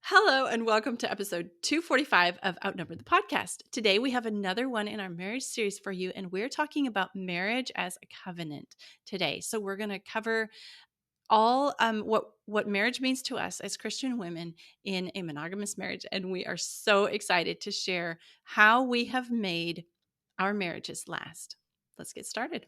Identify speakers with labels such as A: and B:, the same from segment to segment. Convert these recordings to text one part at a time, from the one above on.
A: Hello, and welcome to episode 245 of Outnumbered the podcast. Today, we have another one in our marriage series for you, and we're talking about marriage as a covenant today. So, we're going to cover all what marriage means to us as Christian women in a monogamous marriage, and we are so excited to share how we have made our marriages last. Let's get started.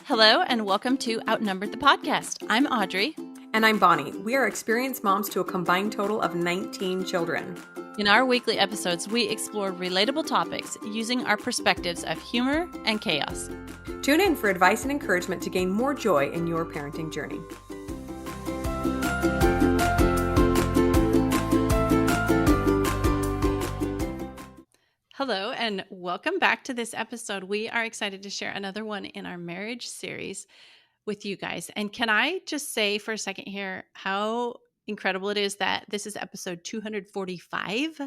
A: Hello, and welcome to Outnumbered the podcast. I'm Audrey.
B: And I'm Bonnie. We are experienced moms to a combined total of 19 children.
A: In our weekly episodes, we explore relatable topics using our perspectives of humor and chaos.
B: Tune in for advice and encouragement to gain more joy in your parenting journey.
A: Hello, and welcome back to this episode. We are excited to share another one in our marriage series with you guys. And can I just say for a second here how incredible it is that this is episode 245?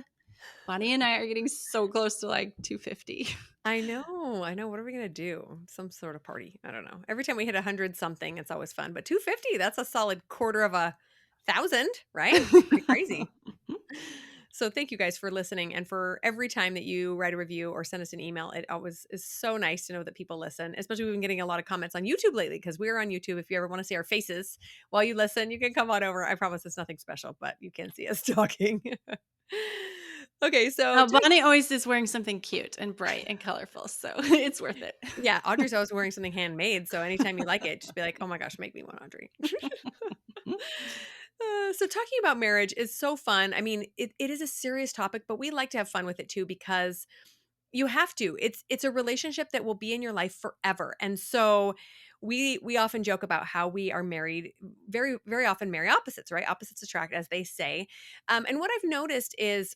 A: Bonnie and I are getting so close to like 250.
B: I know. What are we going to do? Some sort of party. I don't know. Every time we hit 100 something, it's always fun. But 250, that's a solid quarter of a thousand, right? Pretty crazy. So thank you guys for listening. And for every time that you write a review or send us an email, it always is so nice to know that people listen. Especially we've been getting a lot of comments on YouTube lately because we're on YouTube. If you ever want to see our faces while you listen, you can come on over. I promise it's nothing special, but you can see us talking. Okay, so
A: Bonnie always is wearing something cute and bright and colorful, so it's worth it.
B: yeah, Audrey's always wearing something handmade. So anytime you like it, just be like, oh my gosh, make me one, Audrey. So talking about marriage is so fun. I mean, it is a serious topic, but we like to have fun with it too because you have to. It's a relationship that will be in your life forever. And so we often joke about how we are married, very, very often marry opposites, right? Opposites attract, as they say. And what I've noticed is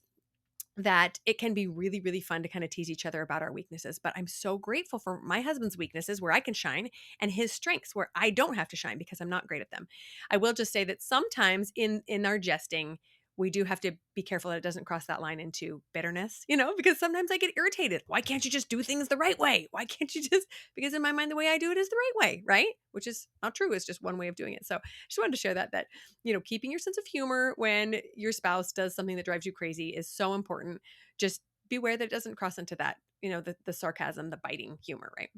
B: that it can be really, really fun to kind of tease each other about our weaknesses. But I'm so grateful for my husband's weaknesses where I can shine and his strengths where I don't have to shine because I'm not great at them. I will just say that sometimes in our jesting, we do have to be careful that it doesn't cross that line into bitterness, because sometimes I get irritated. Why can't you just do things the right way? Why can't you just, because in my mind, the way I do it is the right way, right? Which is not true. It's just one way of doing it. So I just wanted to share that keeping your sense of humor when your spouse does something that drives you crazy is so important. Just beware that it doesn't cross into that, the sarcasm, the biting humor, right?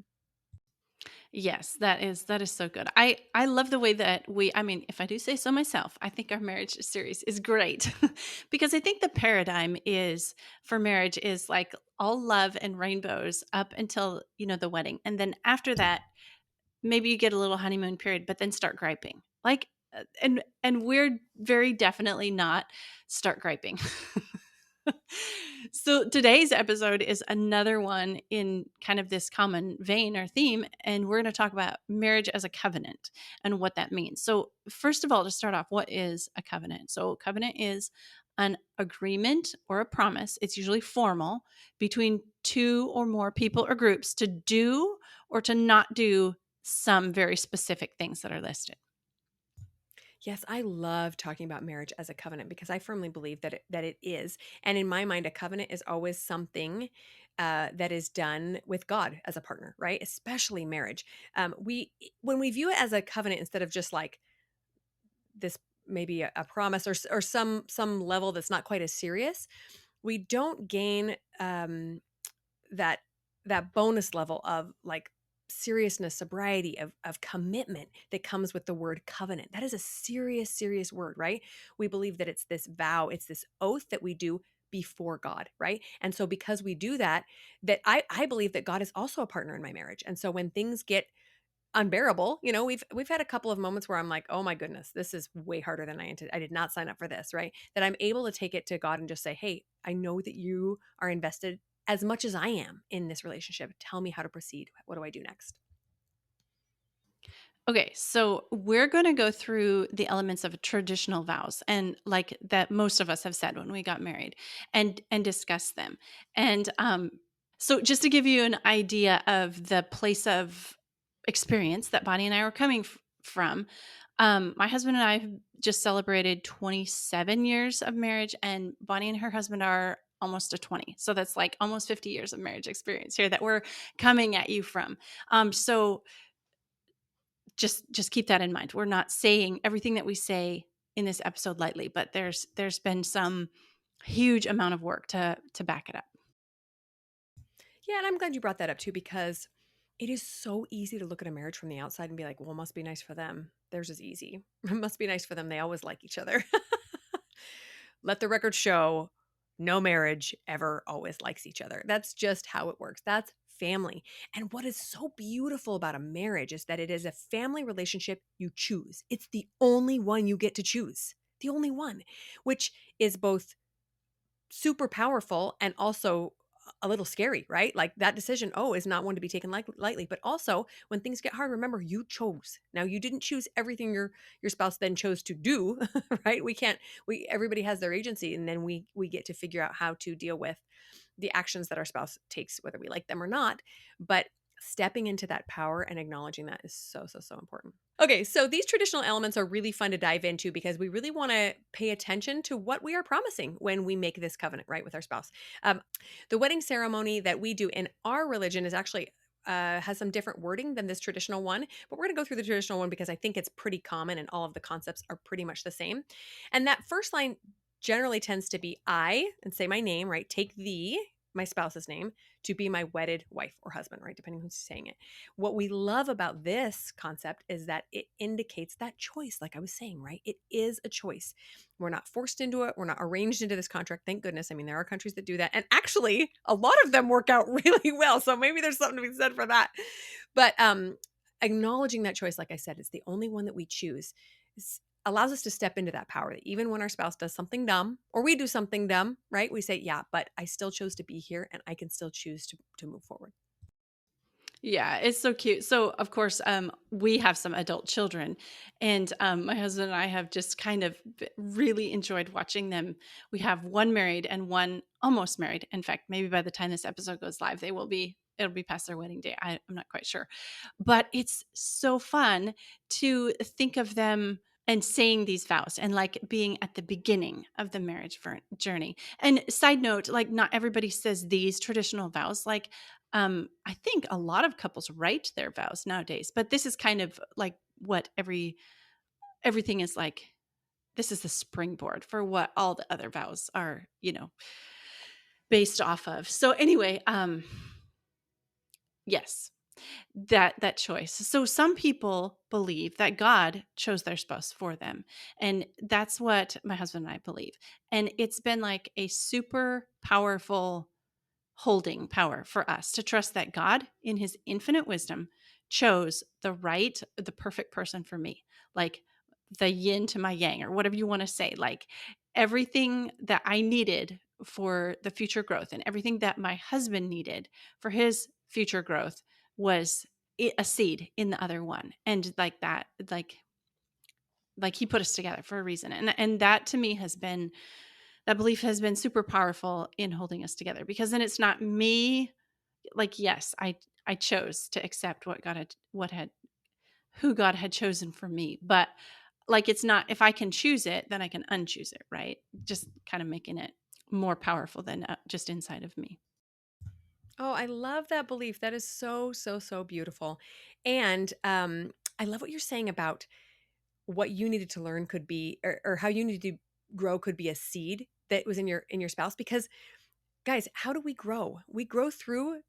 A: Yes, that is so good. I love the way that if I do say so myself, I think our marriage series is great because I think the paradigm is for marriage is like all love and rainbows up until, the wedding. And then after that, maybe you get a little honeymoon period, but then start griping. Like and we're very definitely not start griping. So today's episode is another one in kind of this common vein or theme, and we're going to talk about marriage as a covenant and what that means. So first of all, to start off, what is a covenant? So covenant is an agreement or a promise. It's usually formal between two or more people or groups to do or to not do some very specific things that are listed.
B: Yes, I love talking about marriage as a covenant because I firmly believe that it is. And in my mind, a covenant is always something that is done with God as a partner, right? Especially marriage. When we view it as a covenant instead of just like this, maybe a promise or some level that's not quite as serious, we don't gain that bonus level of like seriousness, sobriety, of commitment that comes with the word covenant. That is a serious word, right? We believe that it's this vow, it's this oath that we do before God, right? And so because we do that I believe that God is also a partner in my marriage. And so when things get unbearable, we've had a couple of moments where I'm like, oh my goodness, this is way harder than I intended. I did not sign up for this, right? That I'm able to take it to God and just say, hey, I know that you are invested as much as I am in this relationship. Tell me how to proceed. What do I do next?
A: Okay, so we're going to go through the elements of traditional vows and like that most of us have said when we got married and discuss them. And so just to give you an idea of the place of experience that Bonnie and I were coming from, my husband and I have just celebrated 27 years of marriage, and Bonnie and her husband are almost a 20. So that's like almost 50 years of marriage experience here that we're coming at you from. So just keep that in mind. We're not saying everything that we say in this episode lightly, but there's been some huge amount of work to back it up.
B: Yeah, and I'm glad you brought that up too, because it is so easy to look at a marriage from the outside and be like, well, it must be nice for them. Theirs is easy. It must be nice for them. They always like each other. Let the record show no marriage ever always likes each other. That's just how it works. That's family. And what is so beautiful about a marriage is that it is a family relationship you choose. It's the only one you get to choose, the only one, which is both super powerful and also a little scary, right? Like that decision, oh, is not one to be taken lightly. But also, when things get hard, remember you chose. Now you didn't choose everything your spouse then chose to do, right? We can't. We everybody has their agency, and then we get to figure out how to deal with the actions that our spouse takes, whether we like them or not. But stepping into that power and acknowledging that is so, so, so important. Okay, so these traditional elements are really fun to dive into because we really want to pay attention to what we are promising when we make this covenant, right, with our spouse. Um, the wedding ceremony that we do in our religion is actually has some different wording than this traditional one, but we're going to go through the traditional one because I think it's pretty common and all of the concepts are pretty much the same. And that first line generally tends to be I and say my name, right? Take thee, my spouse's name, to be my wedded wife or husband, right? Depending who's saying it. What we love about this concept is that it indicates that choice, like I was saying, right? It is a choice. We're not forced into it. We're not arranged into this contract. Thank goodness. I mean, there are countries that do that. And actually, a lot of them work out really well. So maybe there's something to be said for that. But acknowledging that choice, like I said, it's the only one that we choose. Allows us to step into that power that even when our spouse does something dumb or we do something dumb, right? We say, yeah, but I still chose to be here and I can still choose to move forward.
A: Yeah, it's so cute. So, of course, we have some adult children, and my husband and I have just kind of really enjoyed watching them. We have one married and one almost married. In fact, maybe by the time this episode goes live, they will be. It'll be past their wedding day. I'm not quite sure, but it's so fun to think of them and saying these vows and like being at the beginning of the marriage journey. And side note, like not everybody says these traditional vows. Like I think a lot of couples write their vows nowadays, but this is kind of like what everything is like. This is the springboard for what all the other vows are, based off of. So anyway, yes, that choice. So some people believe that God chose their spouse for them, and that's what my husband and I believe. And it's been like a super powerful holding power for us to trust that God, in his infinite wisdom, chose the perfect person for me. Like the yin to my yang, or whatever you want to say. Like everything that I needed for the future growth and everything that my husband needed for his future growth was a seed in the other one. And like that, like he put us together for a reason. And that to me has been that belief has been super powerful in holding us together, because then it's not me. Like, yes, I chose to accept who God had chosen for me, but like it's not, if I can choose it, then I can unchoose it, right? Just kind of making it more powerful than just inside of me.
B: Oh, I love that belief. That is so, so, so beautiful. And I love what you're saying about what you needed to learn could be, or how you needed to grow could be a seed that was in your spouse. Because guys, how do we grow? We grow through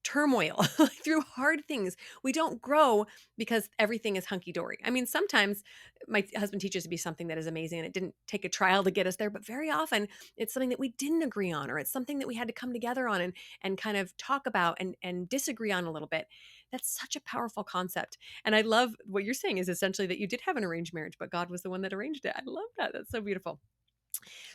B: turmoil, like through hard things. We don't grow because everything is hunky dory. I mean, sometimes my husband teaches to be something that is amazing and it didn't take a trial to get us there, but very often it's something that we didn't agree on, or it's something that we had to come together on and kind of talk about and disagree on a little bit. That's such a powerful concept. And I love what you're saying is essentially that you did have an arranged marriage, but God was the one that arranged it. I love that. That's so beautiful.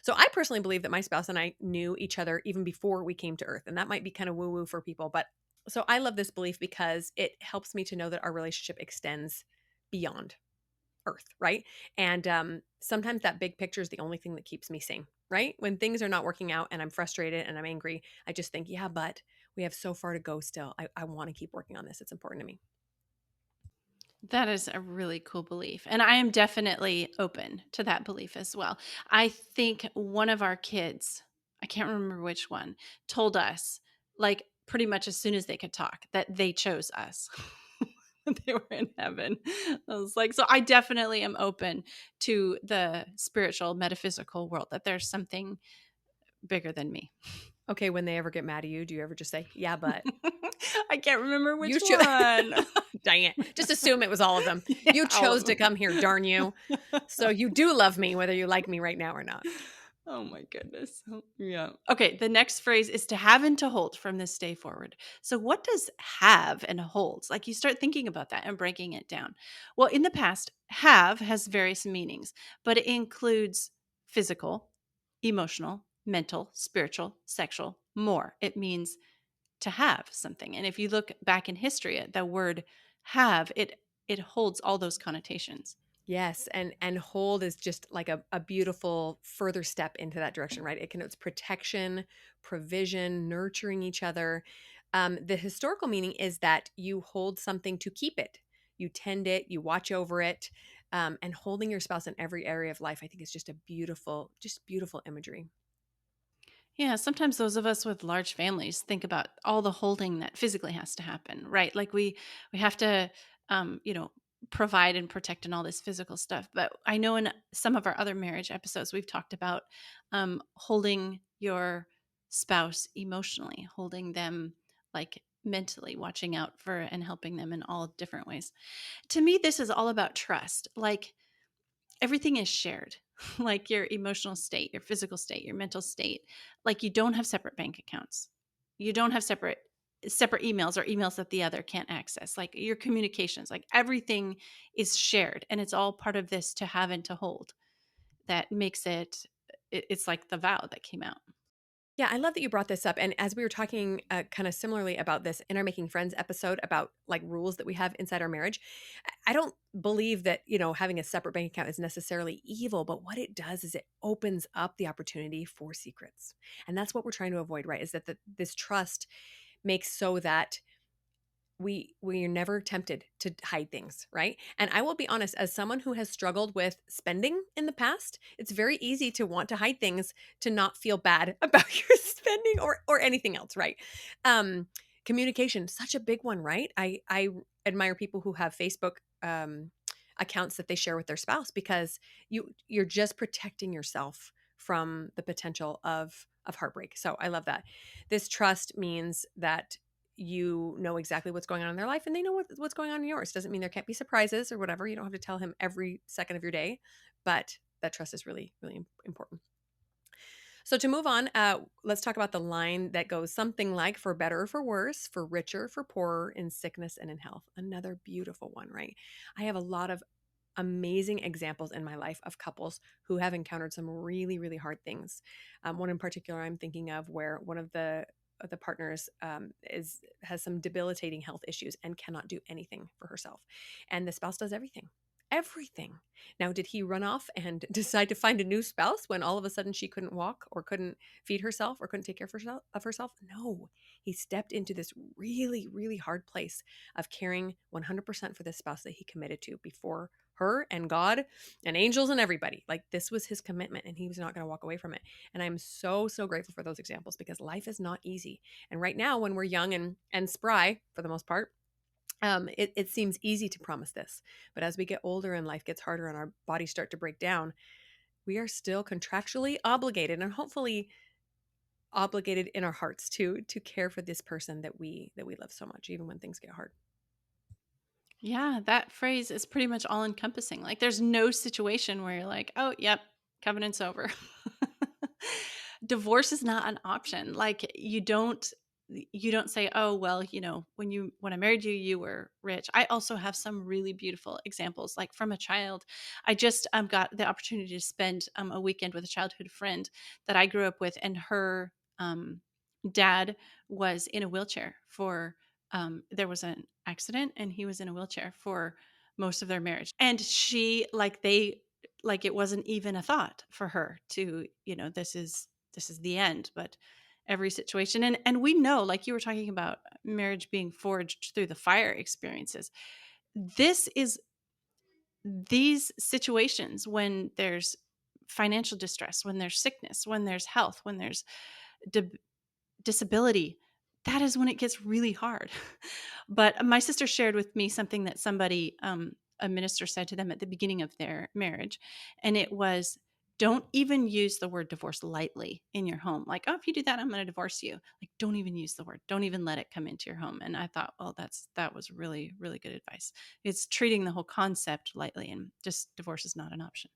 B: So I personally believe that my spouse and I knew each other even before we came to earth. And that might be kind of woo woo for people, but so I love this belief because it helps me to know that our relationship extends beyond earth, right? And sometimes that big picture is the only thing that keeps me sane, right? When things are not working out and I'm frustrated and I'm angry, I just think, yeah, but we have so far to go still. I want to keep working on this. It's important to me.
A: That is a really cool belief. And I am definitely open to that belief as well. I think one of our kids, I can't remember which one, told us, like pretty much as soon as they could talk, that they chose us. they were in heaven. I was like, so I definitely am open to the spiritual, metaphysical world, that there's something bigger than me.
B: Okay, when they ever get mad at you, do you ever just say, "Yeah, but
A: I can't remember which
B: you should."
A: one.
B: Dang it. Just assume it was all of them.
A: Yeah,
B: You
A: all
B: chose
A: of
B: to
A: them.
B: come here, darn you. So you do love me whether you like me right now or not.
A: Oh my goodness. Oh, yeah. Okay. The next phrase is to have and to hold from this day forward. So, what does have and hold? Like, you start thinking about that and breaking it down. Well, in the past, have has various meanings, but it includes physical, emotional, mental, spiritual, sexual, more. It means to have something. And if you look back in history, the word have, it holds all those connotations.
B: Yes, and hold is just like a beautiful further step into that direction, right? It connotes protection, provision, nurturing each other. The historical meaning is that you hold something to keep it, you tend it, you watch over it, and holding your spouse in every area of life. I think is just a beautiful, just beautiful imagery.
A: Yeah, sometimes those of us with large families think about all the holding that physically has to happen, right? Like we have to you know, provide and protect and all this physical stuff. But I know in some of our other marriage episodes we've talked about holding your spouse emotionally, holding them like mentally, watching out for and helping them in all different ways. To me this is all about trust. Like everything is shared. Like your emotional state, your physical state, your mental state. Like you don't have separate bank accounts. You don't have separate emails or emails that the other can't access. Like your communications, like everything is shared and it's all part of this to have and to hold. That makes it's like the vow that came out.
B: Yeah, I love that you brought this up. And as we were talking kind of similarly about this in our Making Friends episode about like rules that we have inside our marriage, I don't believe that, having a separate bank account is necessarily evil, but what it does is it opens up the opportunity for secrets. And that's what we're trying to avoid, right? Is that this trust makes so that we are never tempted to hide things, right? And I will be honest, as someone who has struggled with spending in the past, it's very easy to want to hide things to not feel bad about your spending or anything else, right? um Communication, such a big one, right? I admire people who have Facebook accounts that they share with their spouse, because you're just protecting yourself from the potential of heartbreak. So I love that. This trust means that you know exactly what's going on in their life and they know what's going on in yours. Doesn't mean there can't be surprises or whatever. You don't have to tell him every second of your day, but that trust is really, really important. So to move on, let's talk about the line that goes something like, for better or for worse, for richer, for poorer, in sickness and in health. Another beautiful one, right? I have a lot of amazing examples in my life of couples who have encountered some really, really hard things. One in particular I'm thinking of, where one of the partners is has some debilitating health issues and cannot do anything for herself, and the spouse does everything. Now, did he run off and decide to find a new spouse when all of a sudden she couldn't walk or couldn't feed herself or couldn't take care of herself? No, he stepped into this really, really hard place of caring 100% for this spouse that he committed to before her and God and angels and everybody. Like, this was his commitment and he was not going to walk away from it. And I'm so, so grateful for those examples, because life is not easy. And right now, when we're young and spry for the most part, it seems easy to promise this. But as we get older and life gets harder and our bodies start to break down, we are still contractually obligated, and hopefully obligated in our hearts to care for this person that we love so much, even when things get hard.
A: Yeah, that phrase is pretty much all encompassing. Like there's no situation where you're like, "Oh, yep, covenant's over." Divorce is not an option. Like you don't say, "Oh, well, when I married you, you were rich." I also have some really beautiful examples like from a child. I just got the opportunity to spend a weekend with a childhood friend that I grew up with, and her dad was in a wheelchair for there was an accident and he was in a wheelchair for most of their marriage. And she like it wasn't even a thought for her to, this is the end, but every situation, and we know, like you were talking about marriage being forged through the fire experiences. This is these situations when there's financial distress, when there's sickness, when there's health, when there's disability, that is when it gets really hard. But my sister shared with me something that somebody, a minister said to them at the beginning of their marriage. And it was, don't even use the word divorce lightly in your home. Like, oh, if you do that, I'm going to divorce you. Like, don't even use the word. Don't even let it come into your home. And I thought, well, that was really, really good advice. It's treating the whole concept lightly, and just divorce is not an option.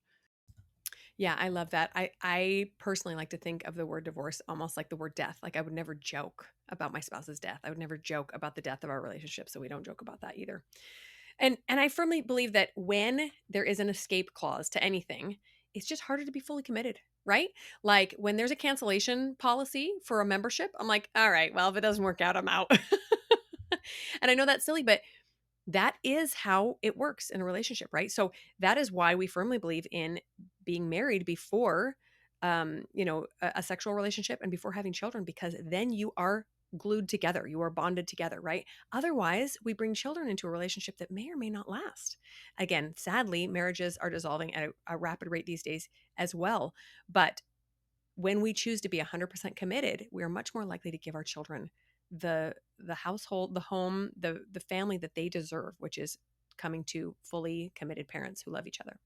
B: Yeah, I love that. I personally like to think of the word divorce almost like the word death. Like I would never joke about my spouse's death. I would never joke about the death of our relationship, so we don't joke about that either. And I firmly believe that when there is an escape clause to anything, it's just harder to be fully committed, right? Like when there's a cancellation policy for a membership, I'm like, all right, well, if it doesn't work out, I'm out. And I know that's silly, but that is how it works in a relationship, right? So that is why we firmly believe in being married before a sexual relationship and before having children, because then you are glued together, you are bonded together, right? Otherwise, we bring children into a relationship that may or may not last. Again, sadly, marriages are dissolving at a rapid rate these days as well. But when we choose to be 100% committed, we are much more likely to give our children the household, the home, the family that they deserve, which is coming to fully committed parents who love each other.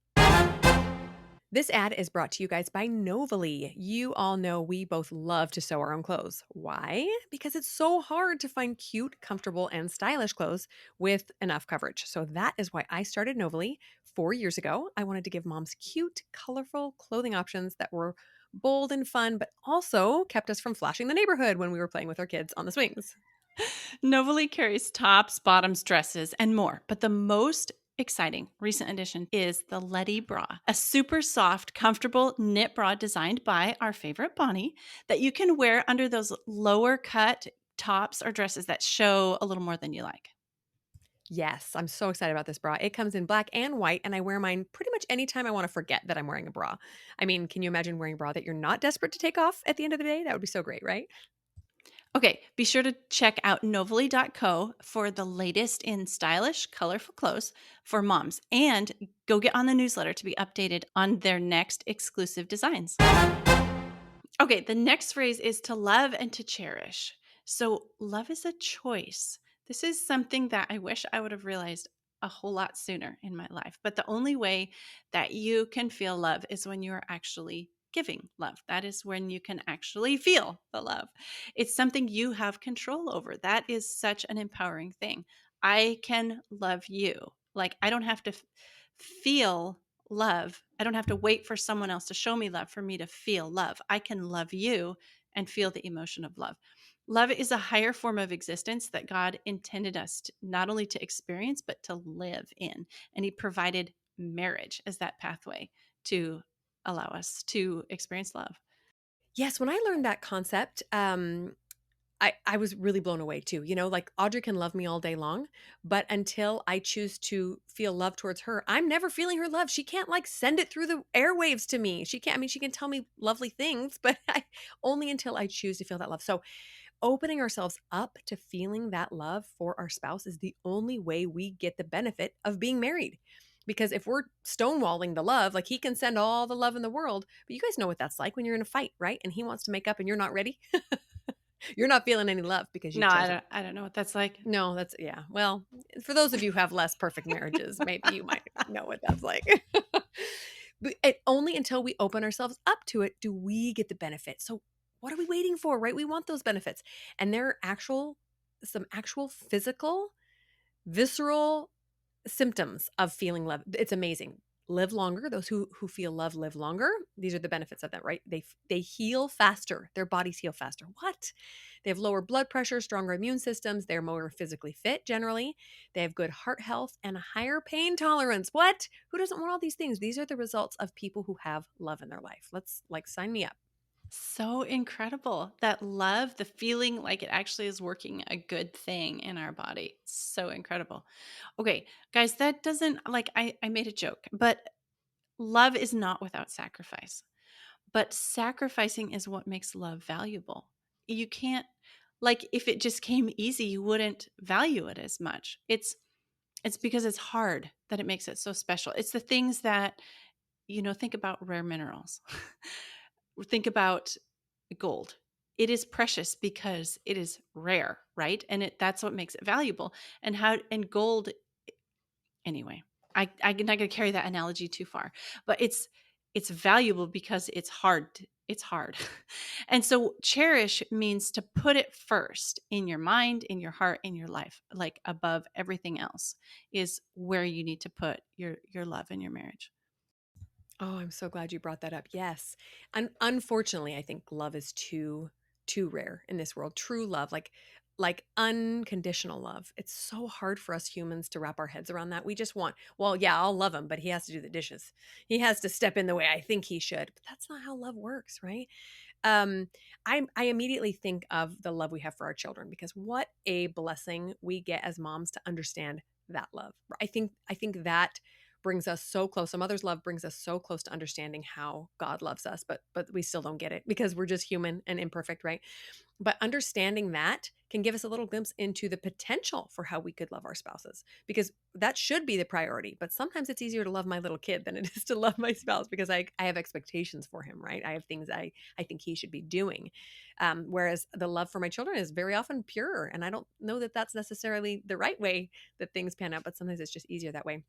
B: This ad is brought to you guys by Novely. You all know we both love to sew our own clothes. Why? Because it's so hard to find cute, comfortable, and stylish clothes with enough coverage. So that is why I started Novely 4 years ago. I wanted to give moms cute, colorful clothing options that were bold and fun, but also kept us from flashing the neighborhood when we were playing with our kids on the swings.
A: Novely carries tops, bottoms, dresses, and more. But the most exciting recent addition is the Letty Bra, a super soft, comfortable knit bra designed by our favorite Bonnie that you can wear under those lower cut tops or dresses that show a little more than you like.
B: Yes, I'm so excited about this bra. It comes in black and white, and I wear mine pretty much anytime I want to forget that I'm wearing a bra. I mean, can you imagine wearing a bra that you're not desperate to take off at the end of the day? That would be so great, right?
A: Okay, be sure to check out novely.co for the latest in stylish, colorful clothes for moms, and go get on the newsletter to be updated on their next exclusive designs. Okay, the next phrase is to love and to cherish. So, love is a choice. This is something that I wish I would have realized a whole lot sooner in my life. But the only way that you can feel love is when you are actually giving love. That is when you can actually feel the love. It's something you have control over. That is such an empowering thing. I can love you. Like, I don't have to feel love. I don't have to wait for someone else to show me love for me to feel love. I can love you and feel the emotion of love. Love is a higher form of existence that God intended us to, not only to experience, but to live in. And He provided marriage as that pathway to allow us to experience love.
B: Yes, when I learned that concept, I was really blown away too. You know, like Audrey can love me all day long, but until I choose to feel love towards her, I'm never feeling her love. She can't like send it through the airwaves to me. She can't, I mean, she can tell me lovely things, but only until I choose to feel that love. So opening ourselves up to feeling that love for our spouse is the only way we get the benefit of being married. Because if we're stonewalling the love, like he can send all the love in the world, but you guys know what that's like when you're in a fight, right? And he wants to make up and you're not ready. You're not feeling any love because
A: No,
B: you've chosen.
A: I don't know what that's like.
B: No, that's yeah. Well, for those of you who have less perfect marriages, maybe you might know what that's like. But only until we open ourselves up to it do we get the benefit. So what are we waiting for, right? We want those benefits. And there are some actual physical, visceral symptoms of feeling love. It's amazing. Live longer. Those who feel love live longer. These are the benefits of that, right? They heal faster. Their bodies heal faster. What? They have lower blood pressure, stronger immune systems. They're more physically fit generally. They have good heart health and a higher pain tolerance. What? Who doesn't want all these things? These are the results of people who have love in their life. Let's like sign me up.
A: So incredible. That love, the feeling like it actually is working a good thing in our body. So incredible. Okay, guys, that doesn't like I made a joke, but love is not without sacrifice. But sacrificing is what makes love valuable. You can't, like, if it just came easy, you wouldn't value it as much. It's because it's hard that it makes it so special. It's the things that, think about rare minerals. Think about gold. it is precious because it is rare, right? And that's what makes it valuable. And how and gold anyway. I'm not going to carry that analogy too far, but it's valuable because it's hard. And so cherish means to put it first in your mind, in your heart, in your life, like above everything else is where you need to put your love in your marriage.
B: Oh, I'm so glad you brought that up. Yes. Unfortunately, I think love is too rare in this world. True love, like unconditional love. It's so hard for us humans to wrap our heads around that. We just want, well, yeah, I'll love him, but he has to do the dishes. He has to step in the way I think he should. But that's not how love works, right? um I immediately think of the love we have for our children, because what a blessing we get as moms to understand that love. I think that brings us so close. A mother's love brings us so close to understanding how God loves us, but we still don't get it because we're just human and imperfect, right? But understanding that can give us a little glimpse into the potential for how we could love our spouses, because that should be the priority. But sometimes it's easier to love my little kid than it is to love my spouse, because I have expectations for him, right? I have things I think he should be doing. Whereas the love for my children is very often pure. And I don't know that that's necessarily the right way that things pan out, but sometimes it's just easier that way.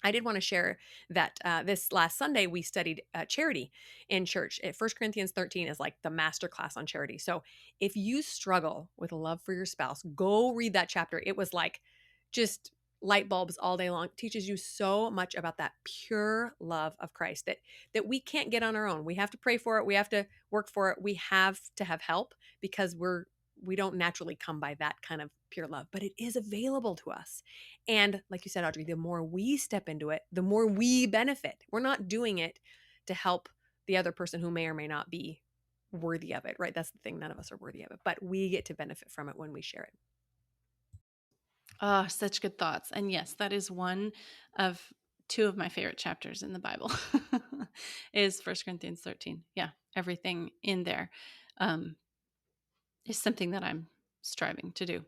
B: I did want to share that this last Sunday we studied charity in church. 1 Corinthians 13 is like the master class on charity. So if you struggle with love for your spouse, go read that chapter. It was like just light bulbs all day long. It teaches you so much about that pure love of Christ that we can't get on our own. We have to pray for it. We have to work for it. We have to have help, because we don't naturally come by that kind of pure love, but it is available to us. And like you said, Audrey, the more we step into it, the more we benefit. We're not doing it to help the other person who may or may not be worthy of it, right? That's the thing. None of us are worthy of it, but we get to benefit from it when we share it.
A: Oh, such good thoughts. And yes, that is one of two of my favorite chapters in the Bible is 1 Corinthians 13. Yeah, everything in there um, is something that I'm striving to do.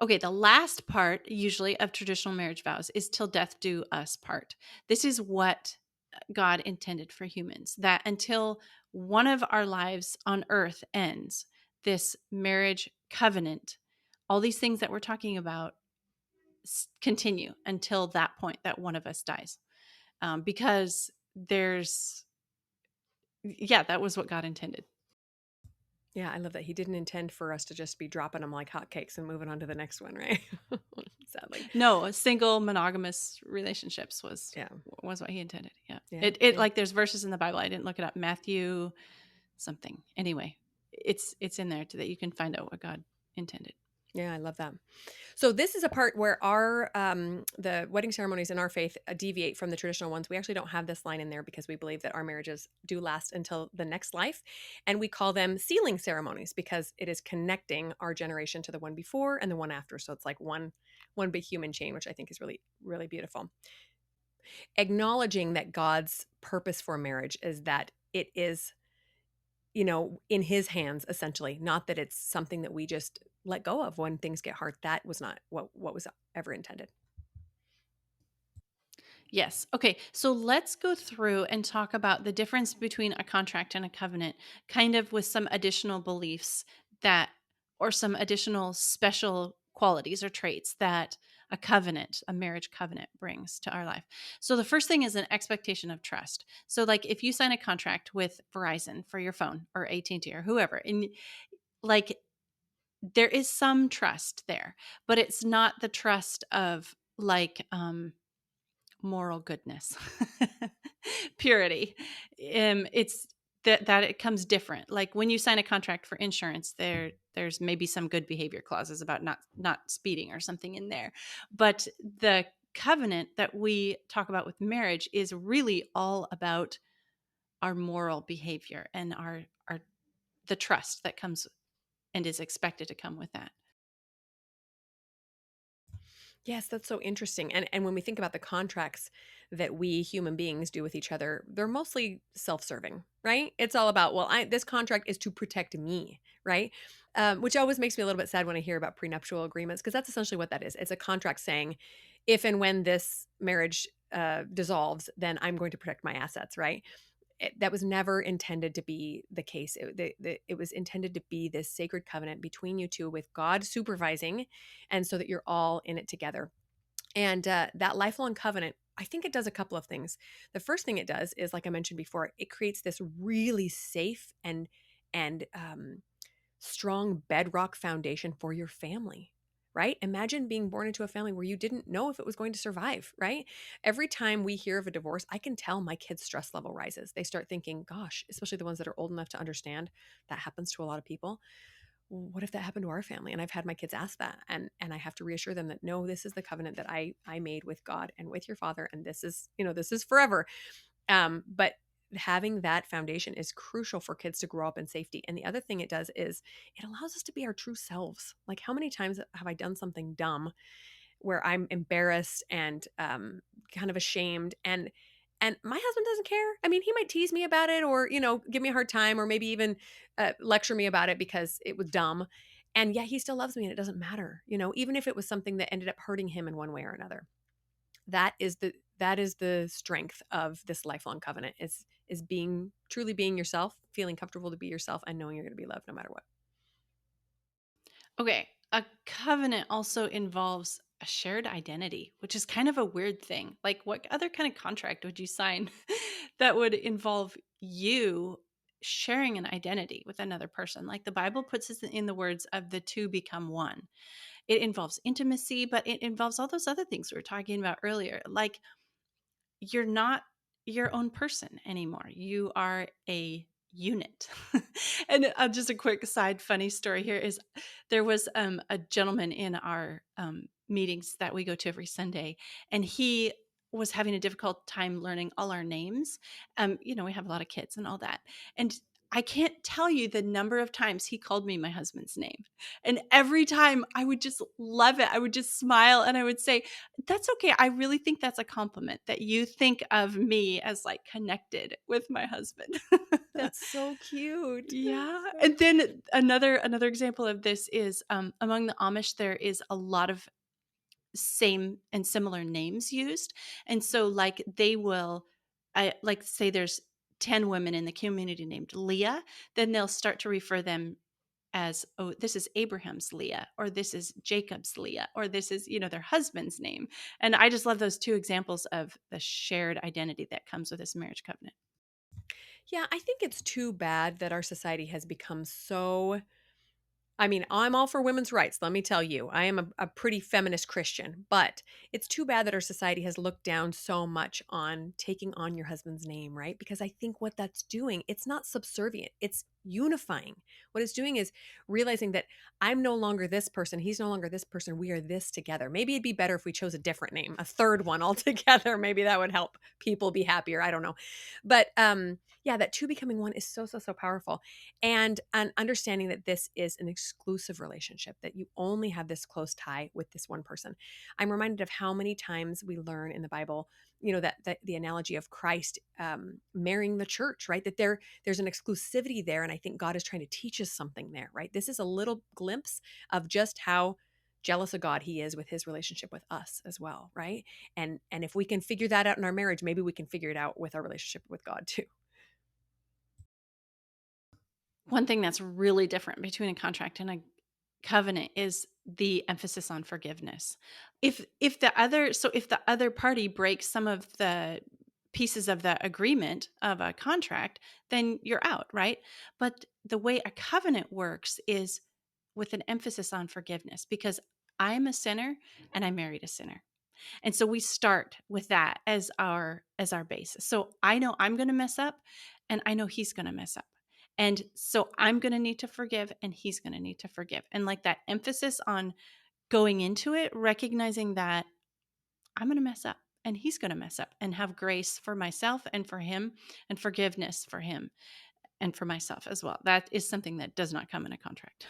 A: Okay, the last part usually of traditional marriage vows is till death do us part. This is what God intended for humans, that until one of our lives on earth ends, this marriage covenant, all these things that we're talking about continue until that point that one of us dies. Because yeah, that was what God intended.
B: Yeah, I love that he didn't intend for us to just be dropping them like hotcakes and moving on to the next one, right? Sadly.
A: No, single monogamous relationships
B: Yeah.
A: was what he intended. Yeah.
B: Yeah.
A: It
B: Yeah.
A: like there's verses in the Bible. I didn't look it up. Matthew something. Anyway, it's in there that you can find out what God intended.
B: Yeah, I love that. So this is a part where our the wedding ceremonies in our faith deviate from the traditional ones. We actually don't have this line in there because we believe that our marriages do last until the next life, and we call them sealing ceremonies because it is connecting our generation to the one before and the one after. So it's like one big human chain, which I think is really really beautiful. Acknowledging that God's purpose for marriage is that it is, in his hands, essentially, not that it's something that we just let go of when things get hard. That was not what was ever intended.
A: Yes. Okay. So let's go through and talk about the difference between a contract and a covenant, kind of with some additional beliefs that, or some additional special qualities or traits that a covenant, a marriage covenant brings to our life. So the first thing is an expectation of trust. So like if you sign a contract with Verizon for your phone or AT&T or whoever, and like there is some trust there, but it's not the trust of like moral goodness, purity. It's that it comes different. Like when you sign a contract for insurance, there's maybe some good behavior clauses about not speeding or something in there, but the covenant that we talk about with marriage is really all about our moral behavior and our the trust that comes and is expected to come with that.
B: Yes, that's so interesting. And when we think about the contracts that we human beings do with each other, they're mostly self-serving, right? It's all about, well, this contract is to protect me, right? Which always makes me a little bit sad when I hear about prenuptial agreements, because that's essentially what that is. It's a contract saying, if and when this marriage dissolves, then I'm going to protect my assets, right? that was never intended to be the case. It was intended to be this sacred covenant between you two with God supervising, and so that you're all in it together. And that lifelong covenant, I think it does a couple of things. The first thing it does is, like I mentioned before, it creates this really safe and strong bedrock foundation for your family, right? Imagine being born into a family where you didn't know if it was going to survive, right? Every time we hear of a divorce, I can tell my kids' stress level rises. They start thinking, gosh, especially the ones that are old enough to understand that happens to a lot of people. What if that happened to our family? And I've had my kids ask that, and I have to reassure them that no, this is the covenant that I made with God and with your father, and this is, this is forever. But having that foundation is crucial for kids to grow up in safety. And the other thing it does is it allows us to be our true selves. Like, how many times have I done something dumb where I'm embarrassed and kind of ashamed, and my husband doesn't care. I mean, he might tease me about it, or give me a hard time, or maybe even lecture me about it because it was dumb. And yet he still loves me, and it doesn't matter. Even if it was something that ended up hurting him in one way or another. That is the strength of this lifelong covenant, is being truly being yourself, feeling comfortable to be yourself, and knowing you're going to be loved no matter what.
A: Okay. A covenant also involves a shared identity, which is kind of a weird thing. Like, what other kind of contract would you sign that would involve you sharing an identity with another person? Like, the Bible puts it in the words of the two become one. It involves intimacy, but it involves all those other things we were talking about earlier. Like, you're not your own person anymore. You are a unit. And just a quick side funny story here is there was a gentleman in our meetings that we go to every Sunday, and he was having a difficult time learning all our names. We have a lot of kids and all that. And I can't tell you the number of times he called me my husband's name. And every time I would just love it. I would just smile and I would say, that's okay. I really think that's a compliment that you think of me as like connected with my husband.
B: That's so cute.
A: Yeah.
B: So
A: And then another example of this is among the Amish, there is a lot of same and similar names used. And so like they will, like say there's 10 women in the community named Leah, then they'll start to refer them as, oh, this is Abraham's Leah, or this is Jacob's Leah, or this is, their husband's name. And I just love those two examples of the shared identity that comes with this marriage covenant.
B: yeah, I think it's too bad that our society has become so, I mean, I'm all for women's rights. Let me tell you, I am a pretty feminist Christian, but it's too bad that our society has looked down so much on taking on your husband's name, right? Because I think what that's doing, it's not subservient, it's unifying. What it's doing is realizing that I'm no longer this person, he's no longer this person, we are this together. Maybe it'd be better if we chose a different name, a third one altogether. Maybe that would help people be happier. I don't know. But yeah, that two becoming one is so, so, so powerful. And an understanding that this is an exclusive relationship, that you only have this close tie with this one person. I'm reminded of how many times we learn in the Bible, that the analogy of Christ marrying the church, right? That there's an exclusivity there, and I think God is trying to teach us something there, right? This is a little glimpse of just how jealous of God he is with his relationship with us as well, right? And if we can figure that out in our marriage, maybe we can figure it out with our relationship with God too.
A: One thing that's really different between a contract and a covenant is the emphasis on forgiveness. If the other party breaks some of the pieces of the agreement of a contract, then you're out, right? But the way a covenant works is with an emphasis on forgiveness, because I'm a sinner and I married a sinner. And so we start with that as our basis. So I know I'm going to mess up and I know he's going to mess up. And so I'm going to need to forgive and he's going to need to forgive. And like that emphasis on going into it, recognizing that I'm going to mess up and he's going to mess up, and have grace for myself and for him, and forgiveness for him and for myself as well. That is something that does not come in a contract.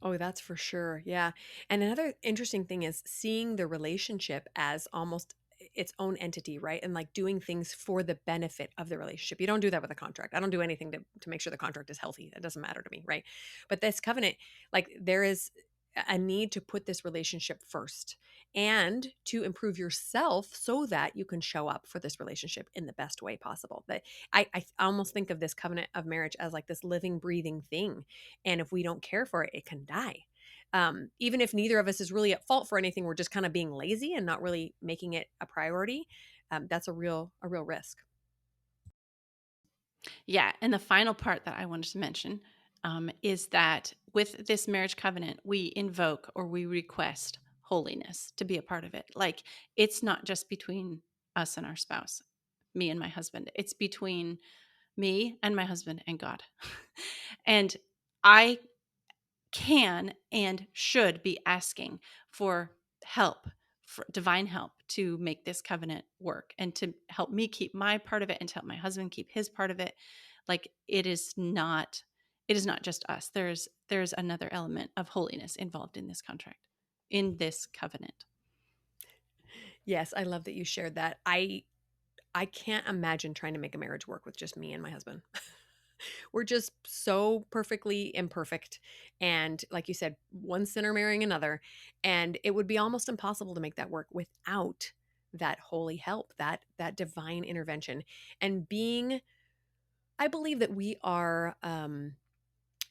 B: Oh, that's for sure. Yeah. And another interesting thing is seeing the relationship as almost its own entity, right? And like doing things for the benefit of the relationship. You don't do that with a contract. I don't do anything to make sure the contract is healthy. That doesn't matter to me, right? But this covenant, like there is a need to put this relationship first and to improve yourself so that you can show up for this relationship in the best way possible. That I almost think of this covenant of marriage as like this living, breathing thing. And if we don't care for it, it can die. Even if neither of us is really at fault for anything, we're just kind of being lazy and not really making it a priority. That's a real risk.
A: Yeah. And the final part that I wanted to mention is that with this marriage covenant, we invoke or we request holiness to be a part of it. Like it's not just between us and our spouse, me and my husband, it's between me and my husband and God. And I can and should be asking for help, for divine help to make this covenant work and to help me keep my part of it and to help my husband keep his part of it. Like it is not just us. There's another element of holiness involved in this contract, in this covenant.
B: Yes, I love that you shared that. I can't imagine trying to make a marriage work with just me and my husband. We're just so perfectly imperfect. And like you said, one sinner marrying another. And it would be almost impossible to make that work without that holy help, that divine intervention. And being, I believe that we are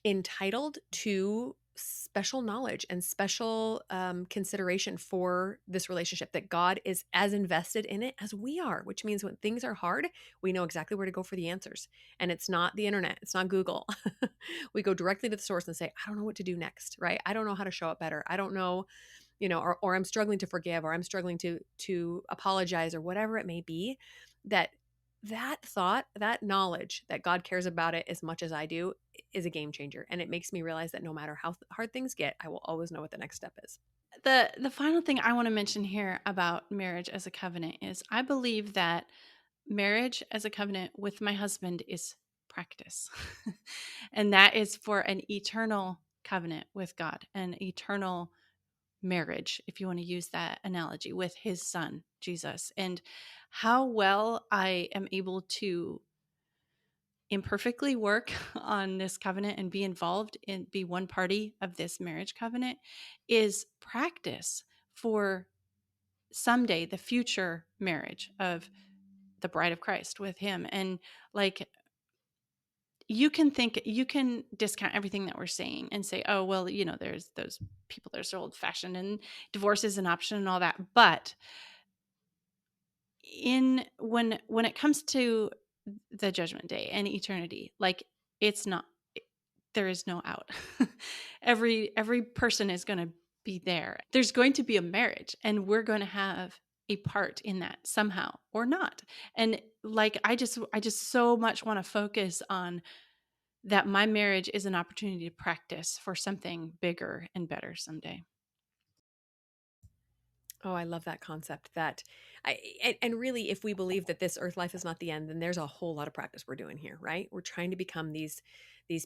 B: entitled to special knowledge and special consideration for this relationship, that God is as invested in it as we are, which means when things are hard, we know exactly where to go for the answers. And it's not the internet, it's not Google. We go directly to the source and say, I don't know what to do next, right? I don't know how to show up better. I don't know, or I'm struggling to forgive, or I'm struggling to apologize, or whatever it may be. That thought, that knowledge that God cares about it as much as I do is a game changer. And it makes me realize that no matter how hard things get, I will always know what the next step is.
A: The final thing I want to mention here about marriage as a covenant is I believe that marriage as a covenant with my husband is practice. And that is for an eternal covenant with God, an eternal marriage, if you want to use that analogy, with his son, Jesus. And how well I am able to imperfectly work on this covenant and be involved and be one party of this marriage covenant is practice for someday the future marriage of the bride of Christ with him. And like you can discount everything that we're saying and say, oh, well, there's those people that are so old fashioned and divorce is an option and all that. But in when it comes to the judgment day and eternity, like it's not there is no out. Every person is going to be there. There's going to be a marriage and we're going to have a part in that somehow or not. And like I just so much want to focus on that my marriage is an opportunity to practice for something bigger and better someday.
B: Oh, I love that concept. And really, if we believe that this earth life is not the end, then there's a whole lot of practice we're doing here, right? We're trying to become these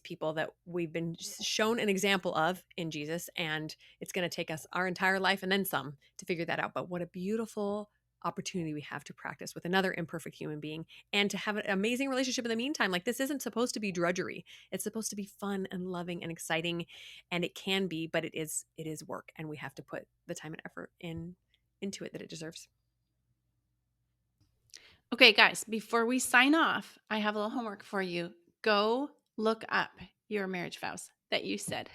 B: people that we've been shown an example of in Jesus, and it's going to take us our entire life and then some to figure that out. But what a beautiful opportunity we have to practice with another imperfect human being and to have an amazing relationship in the meantime. Like this isn't supposed to be drudgery. It's supposed to be fun and loving and exciting, and it can be, but it is work, and we have to put the time and effort into it that it deserves.
A: Okay, guys, before we sign off, I have a little homework for you. Go look up your marriage vows that you said.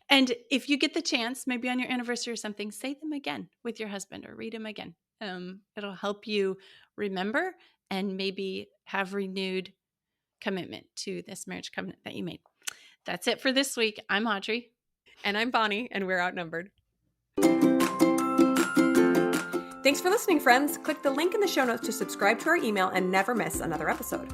A: And if you get the chance, maybe on your anniversary or something, say them again with your husband or read them again. It'll help you remember and maybe have renewed commitment to this marriage covenant that you made. That's it for this week. I'm Audrey.
B: And I'm Bonnie, and we're outnumbered. Thanks for listening, friends. Click the link in the show notes to subscribe to our email and never miss another episode.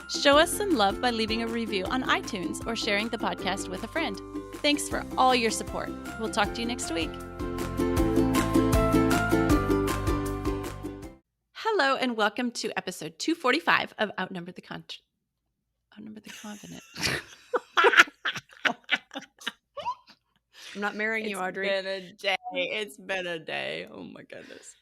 A: Show us some love by leaving a review on iTunes or sharing the podcast with a friend. Thanks for all your support. We'll talk to you next week. Hello and welcome to episode 245 of Outnumbered the Continent.
B: I'm not marrying you, Audrey.
A: It's been a day. Oh my goodness.